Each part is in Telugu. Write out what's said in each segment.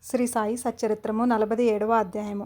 శ్రీ సాయి సచ్చరిత్రము 47వ అధ్యాయము.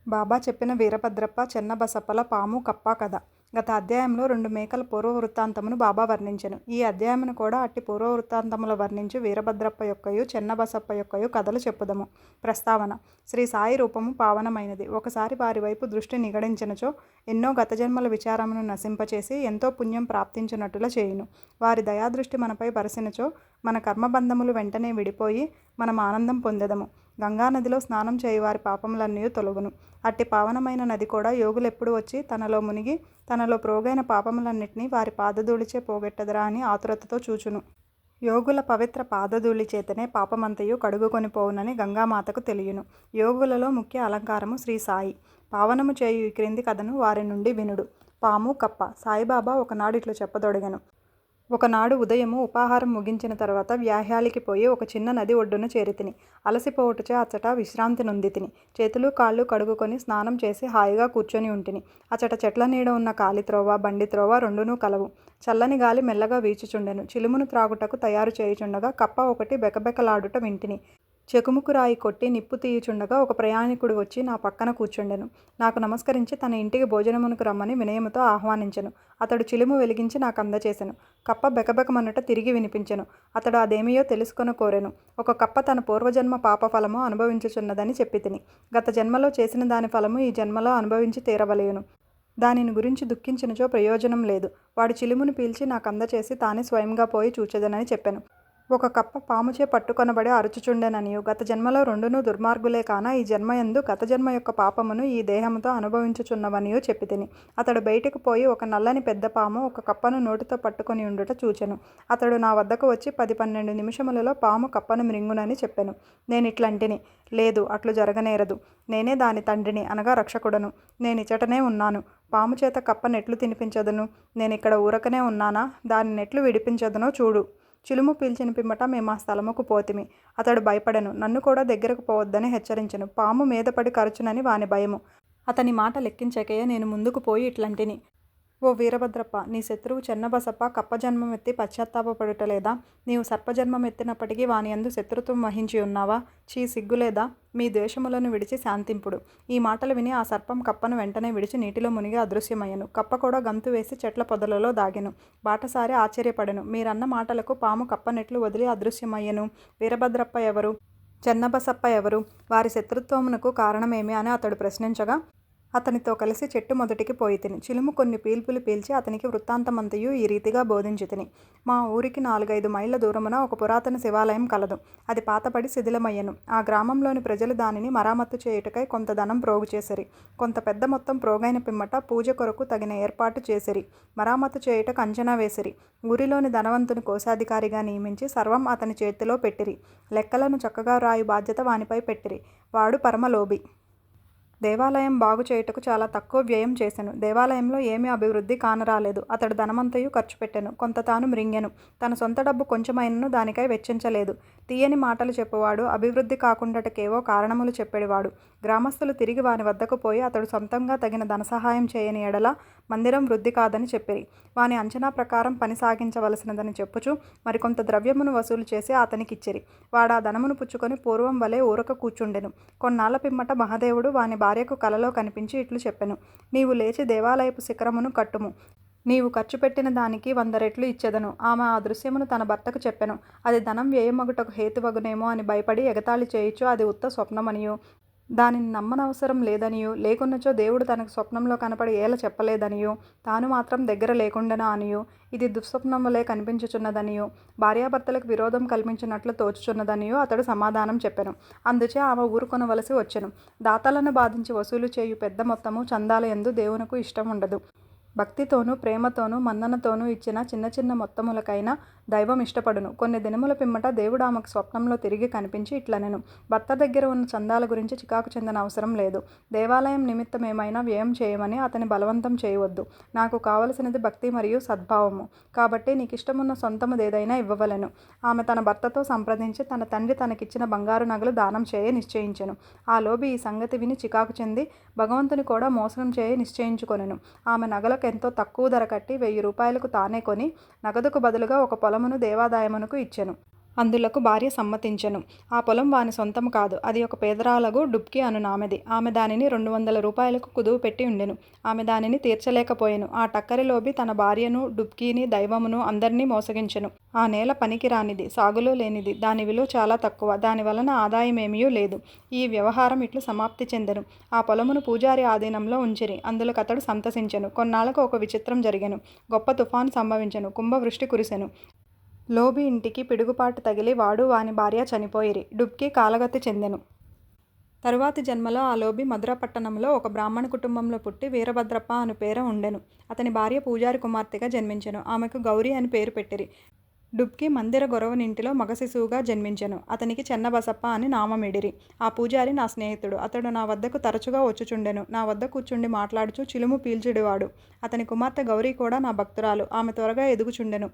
బాబా చెప్పిన వీరభద్రప్ప చెన్నబసప్పల పాము కప్ప కథ. గత అధ్యాయంలో 2 మేకల పూర్వ వృత్తాంతమును బాబా వర్ణించెను. ఈ అధ్యాయమును కూడా అట్టి పూర్వ వృత్తాంతముల వర్ణించి వీరభద్రప్ప యొక్కయు చెన్నబసప్ప యొక్కయు కథలు చెప్పుదము. ప్రస్తావన: శ్రీ సాయి రూపము పావనమైనది. ఒకసారి వారి వైపు దృష్టి నిగడించినచో ఎన్నో గత జన్మల విచారమును నశింపచేసి ఎంతో పుణ్యం ప్రాప్తించునట్టుల చేయును. వారి దయాదృష్టి మనపై బరసినచో మన కర్మబంధములు వెంటనే విడిపోయి మనం ఆనందం పొందెదము. గంగానదిలో స్నానం చేయువారి పాపములన్నీ తొలగును. అట్టి పావనమైన నది కూడా యోగులెప్పుడు వచ్చి తనలో మునిగి తనలో ప్రోగైన పాపములన్నిటినీ వారి పాదధూళిచే పోగొట్టెదరా అని ఆతురతతో చూచును. యోగుల పవిత్ర పాదధూళి చేతనే పాపమంతయు కడుగుకొని పోవునని గంగామాతకు తెలియను. యోగులలో ముఖ్య అలంకారము శ్రీ సాయి. పావనము చేయు ఈ క్రింది కథను వారి నుండి వినుడు. పాము కప్ప. సాయిబాబా ఒకనాడు ఇట్లు చెప్పదొడగెను. ఒకనాడు ఉదయము ఉపాహారం ముగించిన తర్వాత వ్యాహ్యాలికి పోయి ఒక చిన్న నది ఒడ్డున చేరితిని. అలసిపోవుటచే అచ్చట విశ్రాంతి నొందితిని. చేతులు కాళ్ళు కడుగుకొని స్నానం చేసి హాయిగా కూర్చొని ఉంటిని. అచ్చట చెట్ల నీడ ఉన్న కాలిత్రోవ బండిత్రోవ రెండునూ కలవు. చల్లని గాలి మెల్లగా వీచుచుండెను. చిలుమును త్రాగుటకు తయారు చేయుచుండగా కప్ప ఒకటి బెకబెకలాడుట వింటిని. చెకుముకు రాయి కొట్టి నిప్పు తీయుచుండగా ఒక ప్రయాణికుడు వచ్చి నా పక్కన కూర్చుండెను. నాకు నమస్కరించి తన ఇంటికి భోజనమునకు రమ్మని వినయముతో ఆహ్వానించెను. అతడు చిలుము వెలిగించి నాకు అందచేసెను. కప్ప బెకబెకమనుట తిరిగి వినిపించెను. అతడు అదేమియో తెలుసుకొన కోరెను. ఒక కప్ప తన పూర్వజన్మ పాపఫలము అనుభవించుచున్నదని చెప్పితిని. గత జన్మలో చేసిన దాని ఫలము ఈ జన్మలో అనుభవించి తీరవలయును. దానిని గురించి దుఃఖించినచో ప్రయోజనం లేదు. వాడు చిలుమును పీల్చి నాకు అందచేసి తానే స్వయంగా పోయి చూచెదనని చెప్పెను. ఒక కప్ప పాముచే పట్టుకొనబడి అరుచుచుండెననియు గత జన్మలో రెండునూ దుర్మార్గులే కాన ఈ జన్మయందు గత జన్మ యొక్క పాపమును ఈ దేహముతో అనుభవించుచున్నవనియు చెప్పితిని. అతడు బయటకు పోయి ఒక నల్లని పెద్ద పాము ఒక కప్పను నోటితో పట్టుకొని ఉండుట చూచెను. అతడు నా వద్దకు వచ్చి 10-12 నిమిషములలో పాము కప్పను మ్రింగునని చెప్పెను. నేనిట్లంటిని, లేదు, అట్లు జరగనేరదు. నేనే దాని తండ్రిని, అనగా రక్షకుడను. నేనిచటనే ఉన్నాను. పాము చేత కప్ప నెట్లు తినిపించదును. నేనిక్కడ ఊరకనే ఉన్నానా? దాని నెట్లు విడిపించదునో చూడు. చిలుము పీల్చిన పిమ్మట మేము ఆ స్థలముకు పోతిమి. అతడు భయపడెను. నన్ను కూడా దగ్గరకు పోవద్దని హెచ్చరించెను. పాము మీద పడి కరచునని వాని భయము. అతని మాట లెక్కించకయే నేను ముందుకు పోయి ఇట్లంటిని. ఓ వీరభద్రప్ప, నీ శత్రువు చెన్నబసప్ప కప్పజన్మమెత్తి పశ్చాత్తాపపడుటలేదా? నీవు సర్పజన్మమెత్తినప్పటికీ వాని యందు శత్రుత్వం వహించి ఉన్నావా? చీ, సిగ్గులేదా? మీ ద్వేషములను విడిచి శాంతింపుడు. ఈ మాటలు విని ఆ సర్పం కప్పను వెంటనే విడిచి నీటిలో మునిగి అదృశ్యమయ్యను. కప్ప కూడా గంతు వేసి చెట్ల పొదలలో దాగెను. బాటసారి ఆశ్చర్యపడెను. మీరన్న మాటలకు పాము కప్పనెట్లు వదిలి అదృశ్యమయ్యెను? వీరభద్రప్ప ఎవరు? చెన్నబసప్ప ఎవరు? వారి శత్రుత్వమునకు కారణమేమి అని అతడు ప్రశ్నించగా అతనితో కలిసి చెట్టు మొదటికి పోయితిని. చిలుము కొన్ని పీల్పులు పీల్చి అతనికి వృత్తాంతమంతయు ఈ రీతిగా బోధించితిని. మా ఊరికి 4-5 మైళ్ళ దూరమున ఒక పురాతన శివాలయం కలదు. అది పాతపడి శిథిలమయ్యెను. ఆ గ్రామంలోని ప్రజలు దానిని మరామత్తు చేయుటకై కొంత ధనం ప్రోగు చేసిరి. కొంత పెద్ద మొత్తం ప్రోగైన పిమ్మట పూజ కొరకు తగిన ఏర్పాటు చేసిరి. మరామత్తు చేయుటకు అంచనా వేసిరి. ఊరిలోని ధనవంతుని కోశాధికారిగా నియమించి సర్వం అతని చేతిలో పెట్టిరి. లెక్కలను చక్కగా రాయు బాధ్యత వానిపై పెట్టిరి. వాడు పరమలోభి. దేవాలయం బాగు చేయుటకు చాలా తక్కువ వ్యయం చేసెను. దేవాలయంలో ఏమీ అభివృద్ధి కానరాలేదు. అతడు ధనమంతయు ఖర్చు పెట్టెను. కొంత తాను మ్రింగెను. తన సొంత డబ్బు కొంచెమైనను దానికై వెచ్చించలేదు. తీయని మాటలు చెప్పువాడు, అభివృద్ధి కాకుండాటకేవో కారణములు చెప్పేవాడు. గ్రామస్తులు తిరిగి వాని వద్దకు పోయి అతడు సొంతంగా తగిన ధన సహాయం చేయని ఎడల మందిరం వృద్ధి కాదని చెప్పిరి. వాని అంచనా ప్రకారం పని సాగించవలసినదని చెప్పుచు మరికొంత ద్రవ్యమును వసూలు చేసి అతనికిచ్చిరి. వాడా ధనమును పుచ్చుకొని పూర్వం వలె ఊరక కూర్చుండెను. కొన్నాళ్ల పిమ్మట మహాదేవుడు వాని భార్యకు కలలో కనిపించి ఇట్లు చెప్పెను. నీవు లేచి దేవాలయపు శిఖరమును కట్టుము. నీవు ఖర్చు పెట్టిన దానికి 100 రెట్లు ఇచ్చెదను. ఆమె ఆ దృశ్యమును తన భర్తకు చెప్పెను. అది ధనం వ్యయమగుటకు హేతువగునేమో అని భయపడి ఎగతాళి చేయుచు అది ఉత్త స్వప్నమనియు దానిని నమ్మనవసరం లేదనియు లేకున్నచో దేవుడు తనకు స్వప్నంలో కనపడి ఏల చెప్పలేదనియు తాను మాత్రం దగ్గర లేకుండానా అనియు ఇది దుస్వప్నం వలె కనిపించుచున్నదనియు భార్యాభర్తలకు విరోధం కల్పించినట్లు తోచుచున్నదనియు అతడు సమాధానం చెప్పెను. అందుచే ఆమె ఊరుకొనవలసి వచ్చెను. దాతలను బాధించి వసూలు చేయు పెద్ద మొత్తము చందాల యందు దేవునకు ఇష్టం ఉండదు. భక్తితోనూ ప్రేమతోనూ మన్ననతోనూ ఇచ్చిన చిన్న చిన్న మొత్తములకైనా దైవం ఇష్టపడును. కొన్ని దినముల పిమ్మట దేవుడు ఆమెకు స్వప్నంలో తిరిగి కనిపించి ఇట్లనెను. భర్త దగ్గర ఉన్న చందాల గురించి చికాకు చెందన అవసరం లేదు. దేవాలయం నిమిత్తం ఏమైనా వ్యయం చేయమని అతని బలవంతం చేయవద్దు. నాకు కావలసినది భక్తి మరియు సద్భావము. కాబట్టి నీకిష్టమున్న సొంతముదేదైనా ఇవ్వవలెను. ఆమె తన భర్తతో సంప్రదించి తన తండ్రి తనకిచ్చిన బంగారు నగలు దానం చేయ నిశ్చయించెను. ఆ లోబి ఈ సంగతి విని చికాకు చెంది భగవంతుని కూడా మోసం చేయ నిశ్చయించుకొనెను. ఆమె నగల ఎంతో తక్కువ ధర కట్టి 1000 రూపాయలకు తానే కొని నగదుకు బదులుగా ఒక పొలమును దేవాదాయమునకు ఇచ్చెను. అందులకు భార్య సమ్మతించెను. ఆ పొలం వాని సొంతము కాదు. అది ఒక పేదరాలగు డుబ్కి అను నామెది. ఆమె దానిని 200 రూపాయలకు కుదువు పెట్టి ఉండెను. ఆమె దానిని తీర్చలేకపోయెను. ఆ టక్కరిలోబి తన భార్యను, డుబ్కీని, దైవమును అందర్నీ మోసగించెను. ఆ నేల పనికిరానిది, సాగులో లేనిది, దాని విలువ చాలా తక్కువ, దాని వలన ఆదాయమేమియూ లేదు. ఈ వ్యవహారం ఇట్లు సమాప్తి చెందెను. ఆ పొలమును పూజారి ఆధీనంలో ఉంచిరి. అందులకతడు సంతసించెను. కొన్నాళ్ళకు ఒక విచిత్రం జరిగెను. గొప్ప తుఫాను సంభవించెను. కుంభవృష్టి కురిసెను. లోబి ఇంటికి పిడుగుపాటు తగిలి వాడు వాని భార్య చనిపోయిరి. డుబ్కి కాలగతి చెందెను. తరువాతి జన్మలో ఆ లోబి మధుర పట్టణంలో ఒక బ్రాహ్మణ కుటుంబంలో పుట్టి వీరభద్రప్ప అను పేర ఉండెను. అతని భార్య పూజారి కుమార్తెగా జన్మించెను. ఆమెకు గౌరీ అని పేరు పెట్టిరి. డుబ్కి మందిర గొరవనింటిలో మగ శిశువుగా జన్మించెను. అతనికి చెన్నబసప్ప అని నామమిడిరి. ఆ పూజారి నా స్నేహితుడు. అతడు నా వద్దకు తరచుగా వచ్చుచుండెను. నా వద్ద కూర్చుండి మాట్లాడుచు చిలుము పీల్చుడివాడు. అతని కుమార్తె గౌరీ కూడా నా భక్తురాలు. ఆమె త్వరగా ఎదుగుచుండెను.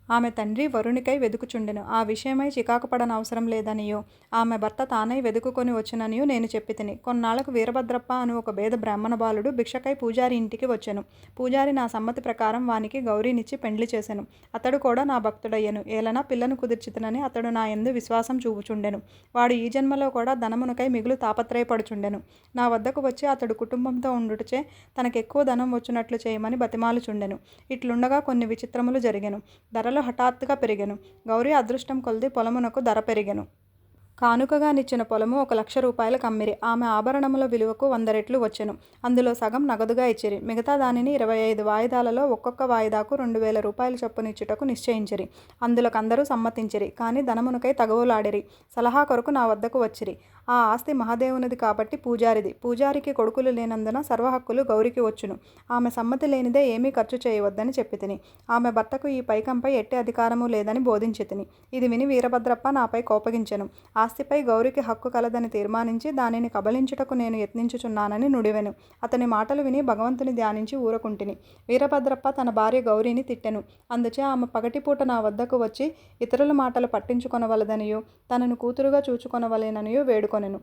ఆమె తండ్రి వరునికై వెదుకుచుండెను. ఆ విషయమై చికాకు పడనవసరం లేదనియూ, ఆమె భర్త తానై వెదుకుకొని వచ్చుననియూ నేను చెప్పితిని. కొన్నాళ్లకు వీరభద్రప్ప అను ఒక పేద బ్రాహ్మణ బాలుడు భిక్షకై పూజారి ఇంటికి వచ్చెను. పూజారి నా సమ్మతి ప్రకారం వానికి గౌరీనిచ్చి పెండ్లి చేసెను. అతడు కూడా నా భక్తుడయ్యెను. ఏలనా పిల్లను కుదిర్చితినని అతడు నా యందు విశ్వాసం చూపుచుండెను. వాడు ఈ జన్మలో కూడా ధనమునకై మిగులు తాపత్రయపడుచుండెను. నా వద్దకు వచ్చి అతడు కుటుంబంతో ఉండుటచే తనకెక్కువ ధనం వచ్చునట్లు చేయమని బతిమాలుచుండెను. ఇట్లుండగా కొన్ని విచిత్రములు జరిగెను. ధరలు హఠాత్తుగా పెరిగెను. గౌరీ అదృష్టం కొలది పొలమునకు ధర పెరిగెను. కానుకగా నిచ్చిన పొలము 1,00,000 రూపాయలకు అమ్మిరి. ఆమె ఆభరణముల విలువకు 100 రెట్లు వచ్చెను. అందులో సగం నగదుగా ఇచ్చిరి. మిగతా దానిని 25 వాయిదాలలో ఒక్కొక్క వాయిదాకు 2,000 రూపాయల చొప్పున ఇచ్చుటకు నిశ్చయించిరి. అందులకందరూ సమ్మతించిరి. కానీ ధనమునకై తగవులాడిరి. సలహా కొరకు నా వద్దకు వచ్చిరి. ఆ ఆస్తి మహాదేవునిది కాబట్టి పూజారిది. పూజారికి కొడుకులు లేనందున సర్వహక్కులు గౌరికి వచ్చును. ఆమె సమ్మతి లేనిదే ఏమీ ఖర్చు చేయవద్దని చెప్పితిని. ఆమె భర్తకు ఈ పైకంపై ఎట్టి అధికారము లేదని బోధించితిని. ఇది విని వీరభద్రప్ప నాపై కోపగించెను. ఆస్తిపై గౌరికి హక్కు కలదని తీర్మానించి దానిని కబళించుటకు నేను యత్నించుచున్నానని నుడివెను. అతని మాటలు విని భగవంతుని ధ్యానించి ఊరకుంటిని. వీరభద్రప్ప తన భార్య గౌరీని తిట్టెను. అందుచే ఆమె పగటిపూట నా వద్దకు వచ్చి ఇతరుల మాటలు పట్టించుకొనవలదనియూ తనను కూతురుగా చూచుకొనవలెననియూ వేడుకొనెను.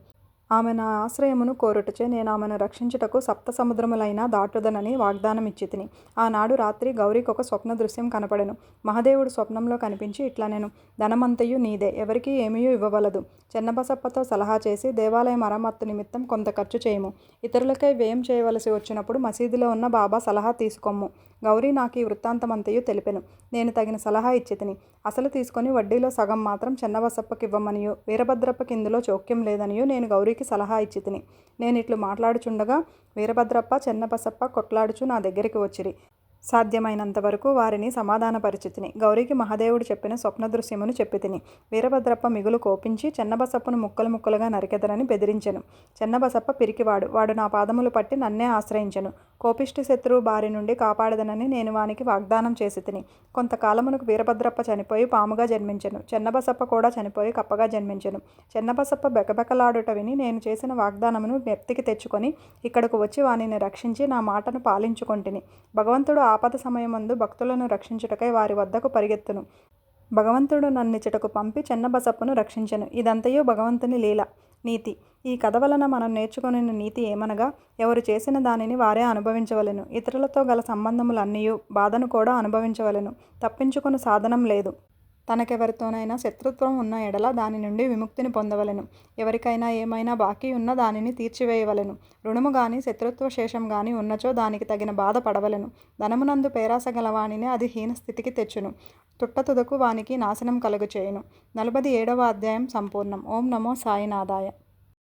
ఆమె నా ఆశ్రయమును కోరుటచే నేను ఆమెను రక్షించుటకు 7 సముద్రములైనా దాటుదనని వాగ్దానమిచ్చితిని. ఆనాడు రాత్రి గౌరీకొక స్వప్న దృశ్యం కనపడెను. మహాదేవుడు స్వప్నంలో కనిపించి ఇట్లనెను, ధనమంతయు నీదే, ఎవరికీ ఏమీయూ ఇవ్వవలదు. చెన్నబసప్పతో సలహా చేసి దేవాలయ మరమ్మత్తు నిమిత్తం కొంత ఖర్చు చేయుము. ఇతరులకై వ్యయం చేయవలసి వచ్చినప్పుడు మసీదులో ఉన్న బాబా సలహా తీసుకొమ్ము. గౌరీ నాకు ఈ వృత్తాంతమంతయు తెలిపెను. నేను తగిన సలహా ఇచ్చితిని. అసలు తీసుకొని వడ్డీలో సగం మాత్రం చెన్నబసప్పకివ్వమనియూ వీరభద్రప్పకి ఇందులో జోక్యం లేదనియూ నేను గౌరీకి సలహా ఇచ్చితిని. నేనిట్లు మాట్లాడుచుండగా వీరభద్రప్ప, చెన్నబసప్ప కొట్లాడుచు నా దగ్గరికి వచ్చిరి. సాధ్యమైనంతవరకు వారిని సమాధానపరిచితిని. గౌరికి మహాదేవుడు చెప్పిన స్వప్న దృశ్యమును చెప్పితిని. వీరభద్రప్ప మిగులు కోపించి చెన్నబసప్పను ముక్కలు ముక్కలుగా నరికెదరని బెదిరించెను. చెన్నబసప్ప పిరికివాడు. వాడు నా పాదములు పట్టి నన్నే ఆశ్రయించెను. కోపిష్టి శత్రువు బారి నుండి కాపాడదనని నేను వానికి వాగ్దానం చేసితిని. కొంతకాలమునకు వీరభద్రప్ప చనిపోయి పాముగా జన్మించెను. చెన్నబసప్ప కూడా చనిపోయి కప్పగా జన్మించెను. చెన్నబసప్ప బెకబెకలాడుట విని నేను చేసిన వాగ్దానమును జ్ఞప్తికి తెచ్చుకొని ఇక్కడకు వచ్చి వానిని రక్షించి నా మాటను పాలించుకొంటిని. భగవంతుడు ఆపద సమయమందు భక్తులను రక్షించుటకై వారి వద్దకు పరిగెత్తును. భగవంతుడు నన్నిచ్చటకు పంపి చెన్నబసప్పను రక్షించెను. ఇదంతయు భగవంతుని లీల. నీతి. ఈ కథ వలన మనం నేర్చుకొనిన నీతి ఏమనగా, ఎవరు చేసిన దానిని వారే అనుభవించవలెను. ఇతరులతో గల సంబంధములన్నీయు బాధను కూడా అనుభవించవలెను. తప్పించుకొను సాధనం లేదు. తనకెవరితోనైనా శత్రుత్వం ఉన్న ఎడల దాని నుండి విముక్తిని పొందవలెను. ఎవరికైనా ఏమైనా బాకీ ఉన్న దానిని తీర్చివేయవలెను. రుణము గాని శత్రుత్వ శేషం గాని ఉన్నచో దానికి తగిన బాధ పడవలెను. ధనమునందు పేరాస గలవానిని అది హీనస్థితికి తెచ్చును. తుట్టతుదకు వానికి నాశనం కలుగచేయును. 47వ అధ్యాయం సంపూర్ణం. ఓం నమో సాయినాథాయ.